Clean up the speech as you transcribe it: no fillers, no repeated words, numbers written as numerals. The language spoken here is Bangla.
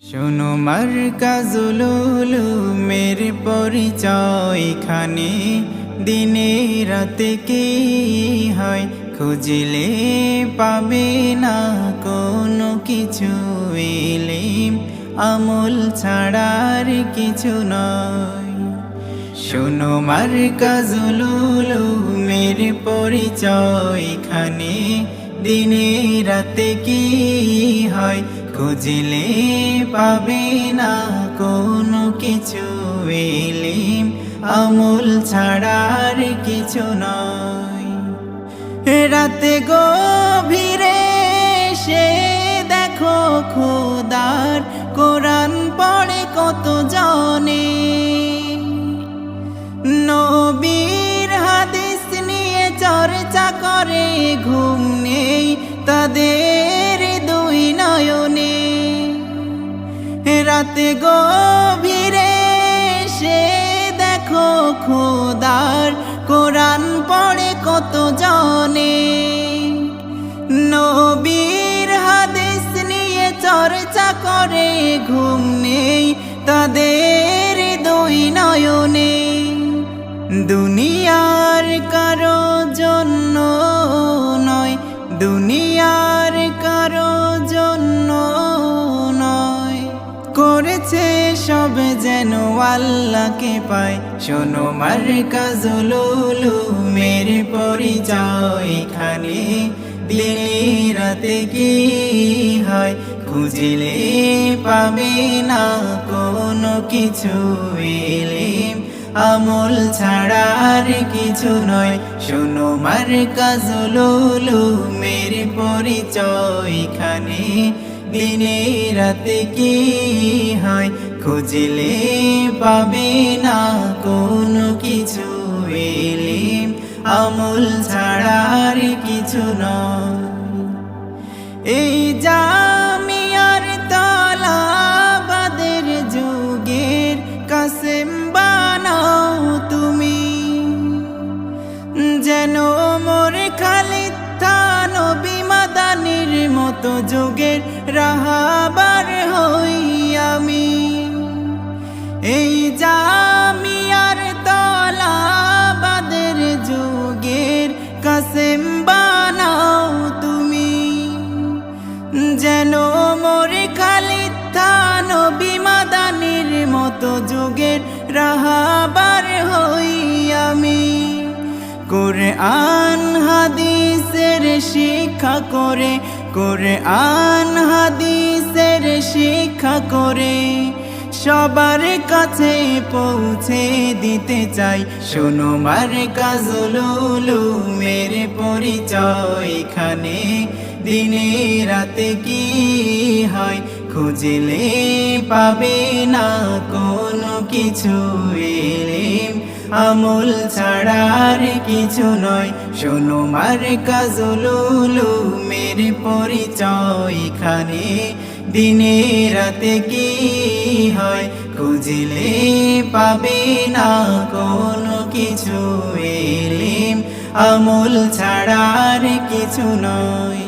শোনো মার্কাজুলুলু মের পরিচয় এখানে দিনে রাতে কি হয় খুঁজলে পাবে না কোনো কিছু ইলম আমল ছাড়ার কিছু নয়। শোনো মার্কাজুলুলু মের পরিচয় এখানে দিনে রাতে কি হয় খুঁজলে পাবে না কোনো কিছু ইলম আমল ছাড়ার কিছু নয়। রাতে গভীরে সে দেখো খোদার কোরআন পড়ে কত জনে, নবীর হাদিস নিয়ে চর্চা করে ঘুম নেই তাদের দুই নয়নে। রাতে গভীরে সে দেখো খোদার কোরআন পড়ে কত জনে, নবীর হাদিস নিয়ে চর্চা করে ঘুম নেই তাদের দুই নয়নে। দুনিয়ার কারো জন্য নয়, দুনিয়ার কারো জন্য নয়, করেছে সব যেন আল্লাহকে পায়। শোনো মার্কাজুলুলু মের পরিচয় এখানে দিনে রাতে কি হয় খুঁজলে পাবে না কোনো কিছু ইলম আমল ছাড়ার কিছু নয়। শোনো মার্কাজুলুলু মের পরিচয় এখানে দিনে রাতে কি হয় খুঁজলে পাবে না কোনো কিছু ইলম আমল ছাড়ার কিছু নয়। এই জামিয়ার তালাবাদের যুগের কাসেম বানাও তুমি, যেন মোর খালিদ নবী মাদানির মতো যুগের রাহাবার হই আমি। এই জামিয়ার তালাবাদের যুগের কাসেম বানাও তুমি, যেন মোর খালিদ নবী মাদানির মতো যুগের রাহাবার হই আমি। কোরআন হাদিসের শিক্ষা করে, কোরআন হাদিসের শিক্ষা করে সবার কাছে পৌঁছে দিতে চাই। শোনো মার্কাজুলুলু মের পরিচয় এখানে দিনে রাতে কি হয় খুঁজলে পাবে না কোনো কিছু ইলম আমল ছাড়ার কিছু নয়। শোনো মার্কাজুলুলু মের পরিচয় এখানে দিনে রাতে কি হয় খুঁজলে পাবে না কোনো কিছু ইলম আমল ছাড়ার কিছু নয়।